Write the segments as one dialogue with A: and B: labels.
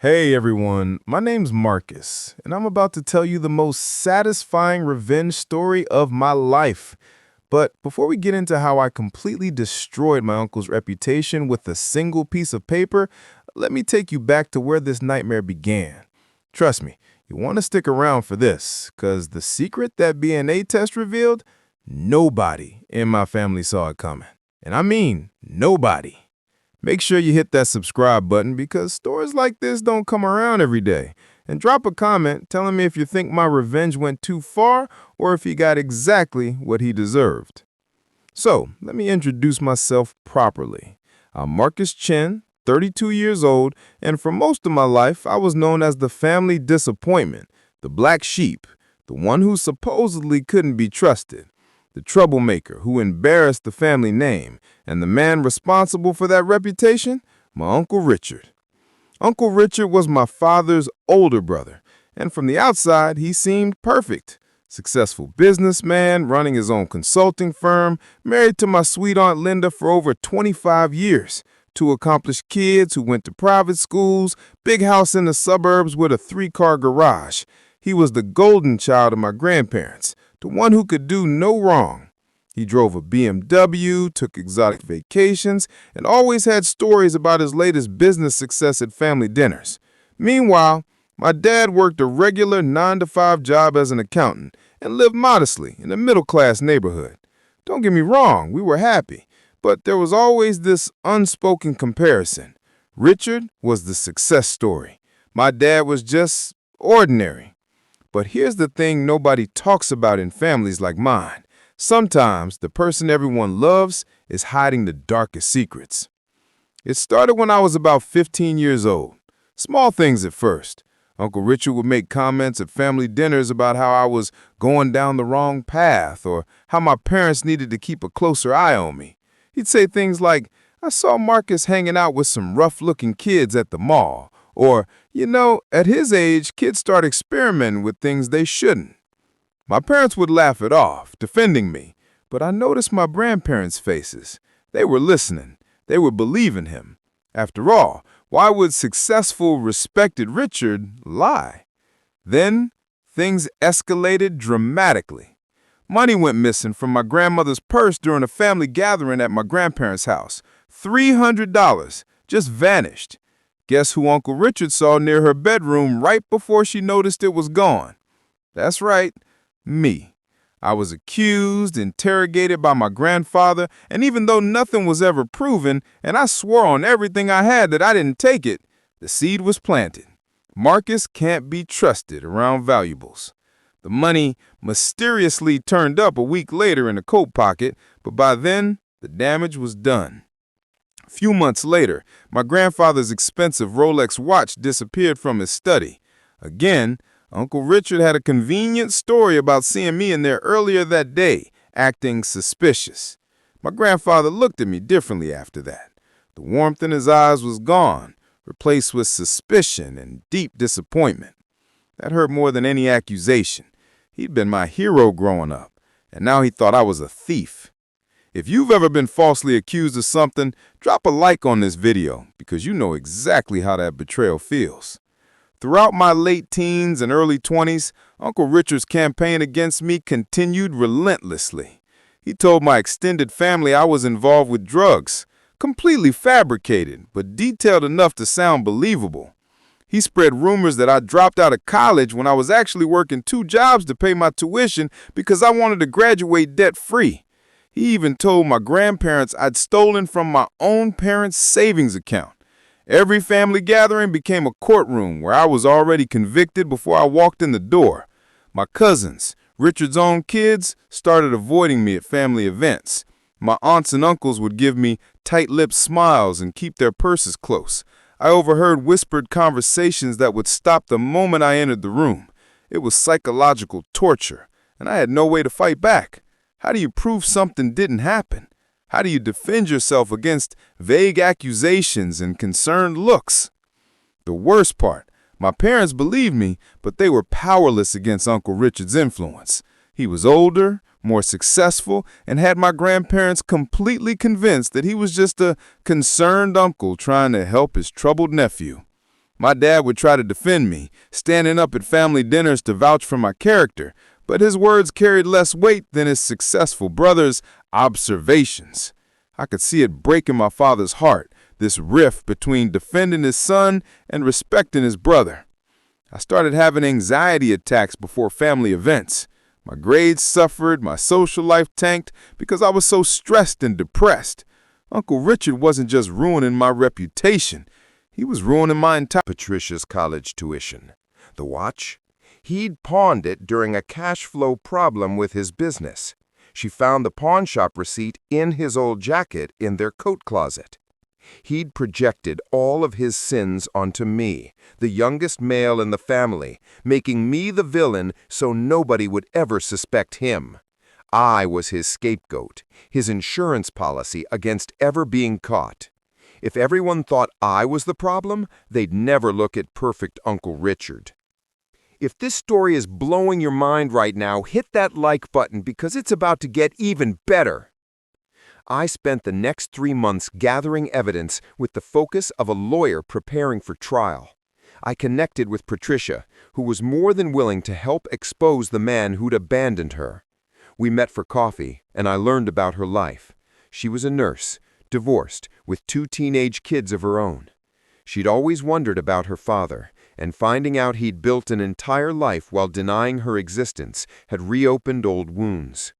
A: Hey everyone, my name's Marcus, and I'm about to tell you the most satisfying revenge story of my life. But before we get into how I completely destroyed my uncle's reputation with a single piece of paper, let me take you back to where this nightmare began. Trust me, you want to stick around for this, because the secret that DNA test revealed, nobody in my family saw it coming. And I mean nobody. Make sure you hit that subscribe button because stories like this don't come around every day. And drop a comment telling me if you think my revenge went too far or if he got exactly what he deserved. So, let me introduce myself properly. I'm Marcus Chen, 32 years old, and for most of my life, I was known as the family disappointment, the black sheep, the one who supposedly couldn't be trusted, the troublemaker who embarrassed the family name, and the man responsible for that reputation, my Uncle Richard. Uncle Richard was my father's older brother, and from the outside, he seemed perfect. Successful businessman, running his own consulting firm, married to my sweet Aunt Linda for over 25 years, two accomplished kids who went to private schools, big house in the suburbs with a 3-car garage. He was the golden child of my grandparents, the one who could do no wrong. He drove a BMW, took exotic vacations, and always had stories about his latest business success at family dinners. Meanwhile, my dad worked a regular 9-to-5 job as an accountant and lived modestly in a middle-class neighborhood. Don't get me wrong, we were happy, but there was always this unspoken comparison. Richard was the success story. My dad was just ordinary. But here's the thing nobody talks about in families like mine. Sometimes the person everyone loves is hiding the darkest secrets. It started when I was about 15 years old. Small things at first. Uncle Richard would make comments at family dinners about how I was going down the wrong path or how my parents needed to keep a closer eye on me. He'd say things like, "I saw Marcus hanging out with some rough-looking kids at the mall," or, at his age, kids start experimenting with things they shouldn't. My parents would laugh it off, defending me, but I noticed my grandparents' faces. They were listening. They were believing him. After all, why would successful, respected Richard lie? Then, things escalated dramatically. Money went missing from my grandmother's purse during a family gathering at my grandparents' house. $300 just vanished. Guess who Uncle Richard saw near her bedroom right before she noticed it was gone? That's right, me. I was accused, interrogated by my grandfather, and even though nothing was ever proven, and I swore on everything I had that I didn't take it, the seed was planted. Marcus can't be trusted around valuables. The money mysteriously turned up a week later in a coat pocket, but by then, the damage was done. A few months later, my grandfather's expensive Rolex watch disappeared from his study. Again, Uncle Richard had a convenient story about seeing me in there earlier that day, acting suspicious. My grandfather looked at me differently after that. The warmth in his eyes was gone, replaced with suspicion and deep disappointment. That hurt more than any accusation. He'd been my hero growing up, and now he thought I was a thief. If you've ever been falsely accused of something, drop a like on this video because you know exactly how that betrayal feels. Throughout my late teens and early 20s, Uncle Richard's campaign against me continued relentlessly. He told my extended family I was involved with drugs, completely fabricated, but detailed enough to sound believable. He spread rumors that I dropped out of college when I was actually working 2 jobs to pay my tuition because I wanted to graduate debt-free. He even told my grandparents I'd stolen from my own parents' savings account. Every family gathering became a courtroom where I was already convicted before I walked in the door. My cousins, Richard's own kids, started avoiding me at family events. My aunts and uncles would give me tight-lipped smiles and keep their purses close. I overheard whispered conversations that would stop the moment I entered the room. It was psychological torture, and I had no way to fight back. How do you prove something didn't happen? How do you defend yourself against vague accusations and concerned looks? The worst part, my parents believed me, but they were powerless against Uncle Richard's influence. He was older, more successful, and had my grandparents completely convinced that he was just a concerned uncle trying to help his troubled nephew. My dad would try to defend me, standing up at family dinners to vouch for my character, but his words carried less weight than his successful brother's observations. I could see it breaking my father's heart, this rift between defending his son and respecting his brother. I started having anxiety attacks before family events. My grades suffered, my social life tanked because I was so stressed and depressed. Uncle Richard wasn't just ruining my reputation. He was ruining my entire
B: Patricia's college tuition. The watch? He'd pawned it during a cash flow problem with his business. She found the pawn shop receipt in his old jacket in their coat closet. He'd projected all of his sins onto me, the youngest male in the family, making me the villain so nobody would ever suspect him. I was his scapegoat, his insurance policy against ever being caught. If everyone thought I was the problem, they'd never look at perfect Uncle Richard. If this story is blowing your mind right now, hit that like button because it's about to get even better. I spent the next 3 months gathering evidence with the focus of a lawyer preparing for trial. I connected with Patricia, who was more than willing to help expose the man who'd abandoned her. We met for coffee, and I learned about her life. She was a nurse, divorced, with 2 teenage kids of her own. She'd always wondered about her father, and finding out he'd built an entire life while denying her existence had reopened old wounds.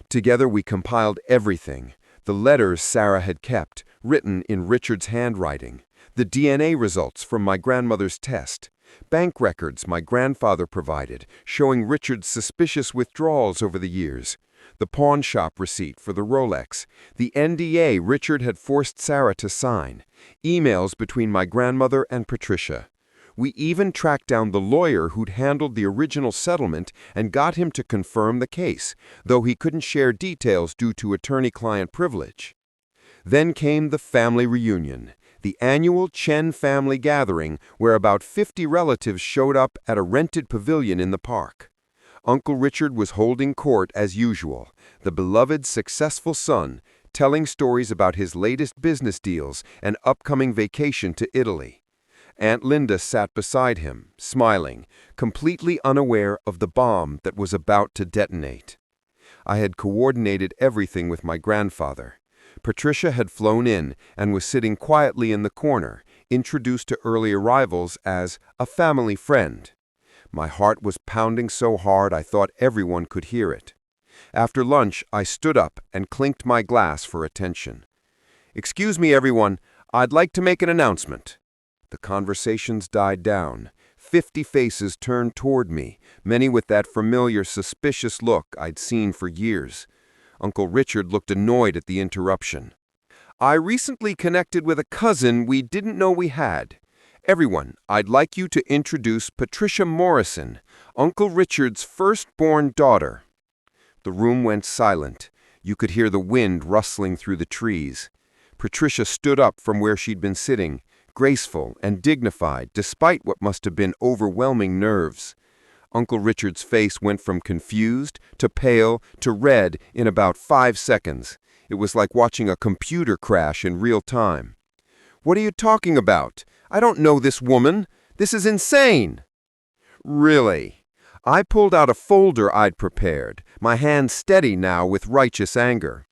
B: Together we compiled everything: the letters Sarah had kept, written in Richard's handwriting, the DNA results from my grandmother's test, bank records my grandfather provided showing Richard's suspicious withdrawals over the years, the pawn shop receipt for the Rolex, the NDA Richard had forced Sarah to sign, emails between my grandmother and Patricia. We even tracked down the lawyer who'd handled the original settlement and got him to confirm the case, though he couldn't share details due to attorney-client privilege. Then came the family reunion, the annual Chen family gathering where about 50 relatives showed up at a rented pavilion in the park. Uncle Richard was holding court as usual, the beloved, successful son, telling stories about his latest business deals and upcoming vacation to Italy. Aunt Linda sat beside him, smiling, completely unaware of the bomb that was about to detonate. I had coordinated everything with my grandfather. Patricia had flown in and was sitting quietly in the corner, introduced to early arrivals as a family friend. My heart was pounding so hard I thought everyone could hear it. After lunch, I stood up and clinked my glass for attention. "Excuse me, everyone. I'd like to make an announcement." The conversations died down. 50 faces turned toward me, many with that familiar, suspicious look I'd seen for years. Uncle Richard looked annoyed at the interruption. "I recently connected with a cousin we didn't know we had. Everyone, I'd like you to introduce Patricia Morrison, Uncle Richard's firstborn daughter." The room went silent. You could hear the wind rustling through the trees. Patricia stood up from where she'd been sitting, graceful and dignified despite what must have been overwhelming nerves. Uncle Richard's face went from confused to pale to red in about 5 seconds. It was like watching a computer crash in real time. "What are you talking about? I don't know this woman. This is insane." "Really?" I pulled out a folder I'd prepared, my hand steady now with righteous anger.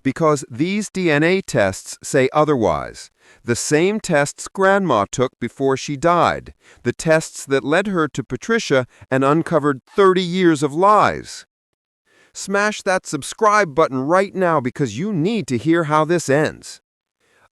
B: "Because these DNA tests say otherwise. The same tests Grandma took before she died. The tests that led her to Patricia and uncovered 30 years of lies." Smash that subscribe button right now because you need to hear how this ends.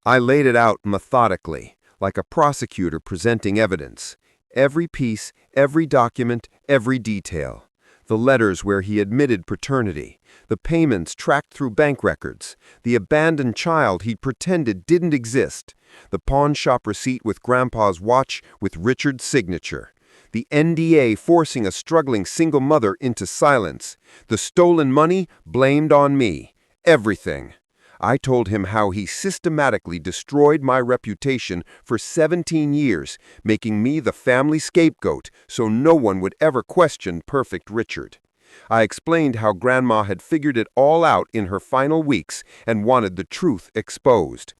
B: I laid it out methodically, like a prosecutor presenting evidence. Every piece, every document, every detail. The letters where he admitted paternity, the payments tracked through bank records, the abandoned child he'd pretended didn't exist, the pawn shop receipt with Grandpa's watch with Richard's signature, the NDA forcing a struggling single mother into silence, the stolen money blamed on me, everything. I told him how he systematically destroyed my reputation for 17 years, making me the family scapegoat so no one would ever question perfect Richard. I explained how Grandma had figured it all out in her final weeks and wanted the truth exposed.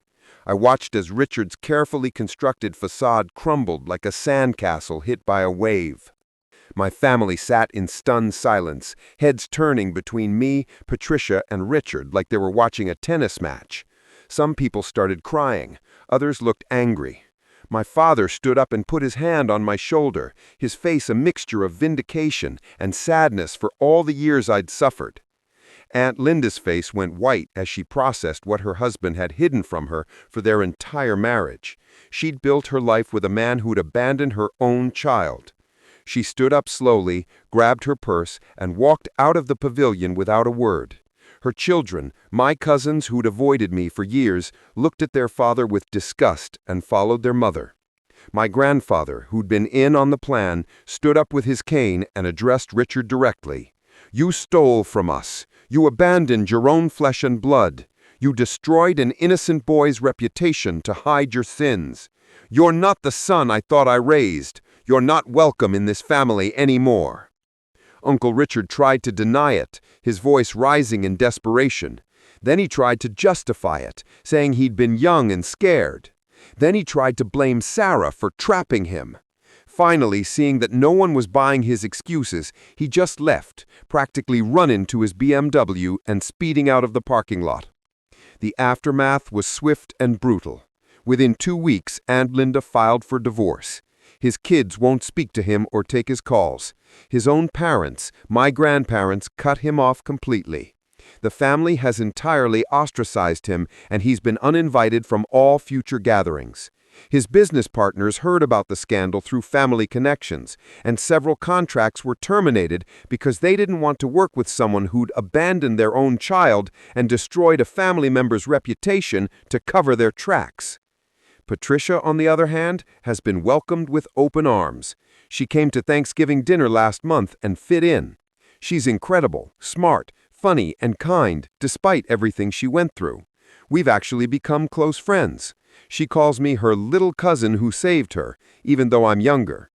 B: I watched as Richard's carefully constructed facade crumbled like a sandcastle hit by a wave. My family sat in stunned silence, heads turning between me, Patricia, and Richard like they were watching a tennis match. Some people started crying. Others looked angry. My father stood up and put his hand on my shoulder, his face a mixture of vindication and sadness for all the years I'd suffered. Aunt Linda's face went white as she processed what her husband had hidden from her for their entire marriage. She'd built her life with a man who'd abandoned her own child. She stood up slowly, grabbed her purse, and walked out of the pavilion without a word. Her children, my cousins who'd avoided me for years, looked at their father with disgust and followed their mother. My grandfather, who'd been in on the plan, stood up with his cane and addressed Richard directly. "You stole from us. You abandoned your own flesh and blood. You destroyed an innocent boy's reputation to hide your sins. You're not the son I thought I raised. You're not welcome in this family anymore." Uncle Richard tried to deny it, his voice rising in desperation. Then he tried to justify it, saying he'd been young and scared. Then he tried to blame Sarah for trapping him. Finally, seeing that no one was buying his excuses, he just left, practically running to his BMW and speeding out of the parking lot. The aftermath was swift and brutal. Within 2 weeks, Aunt Linda filed for divorce. His kids won't speak to him or take his calls. His own parents, my grandparents, cut him off completely. The family has entirely ostracized him, and he's been uninvited from all future gatherings. His business partners heard about the scandal through family connections, and several contracts were terminated because they didn't want to work with someone who'd abandoned their own child and destroyed a family member's reputation to cover their tracks. Patricia, on the other hand, has been welcomed with open arms. She came to Thanksgiving dinner last month and fit in. She's incredible, smart, funny, and kind, despite everything she went through. We've actually become close friends. She calls me her little cousin who saved her, even though I'm younger.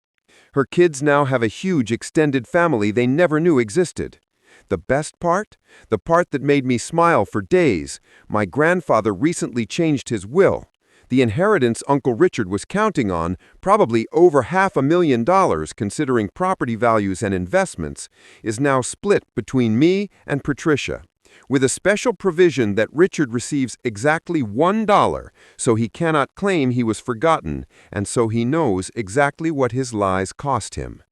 B: Her kids now have a huge extended family they never knew existed. The best part? The part that made me smile for days. My grandfather recently changed his will. The inheritance Uncle Richard was counting on, probably over $500,000 considering property values and investments, is now split between me and Patricia, with a special provision that Richard receives exactly $1, so he cannot claim he was forgotten, and so he knows exactly what his lies cost him.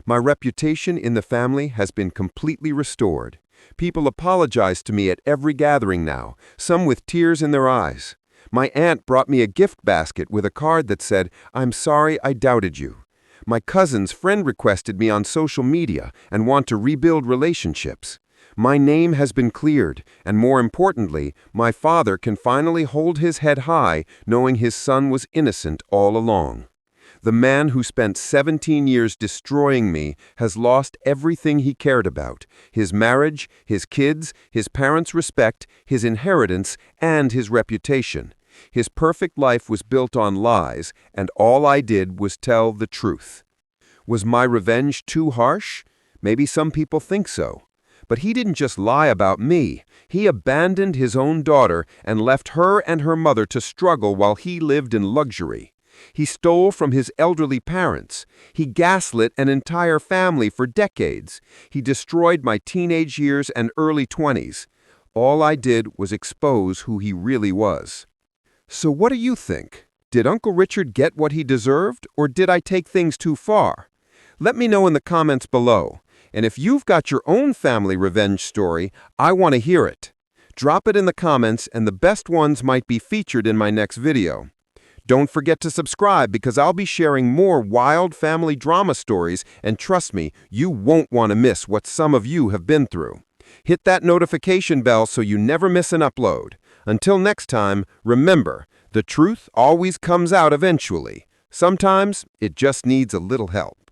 B: My reputation in the family has been completely restored. People apologize to me at every gathering now, some with tears in their eyes. My aunt brought me a gift basket with a card that said, "I'm sorry I doubted you." My cousin's friend requested me on social media and want to rebuild relationships. My name has been cleared, and more importantly, my father can finally hold his head high knowing his son was innocent all along. The man who spent 17 years destroying me has lost everything he cared about: his marriage, his kids, his parents' respect, his inheritance, and his reputation. His perfect life was built on lies, and all I did was tell the truth. Was my revenge too harsh? Maybe some people think so. But he didn't just lie about me. He abandoned his own daughter and left her and her mother to struggle while he lived in luxury. He stole from his elderly parents. He gaslit an entire family for decades. He destroyed my teenage years and early 20s. All I did was expose who he really was. So what do you think? Did Uncle Richard get what he deserved, or did I take things too far? Let me know in the comments below. And if you've got your own family revenge story, I want to hear it. Drop it in the comments, and the best ones might be featured in my next video. Don't forget to subscribe because I'll be sharing more wild family drama stories, and trust me, you won't want to miss what some of you have been through. Hit that notification bell so you never miss an upload. Until next time, remember, the truth always comes out eventually. Sometimes it just needs a little help.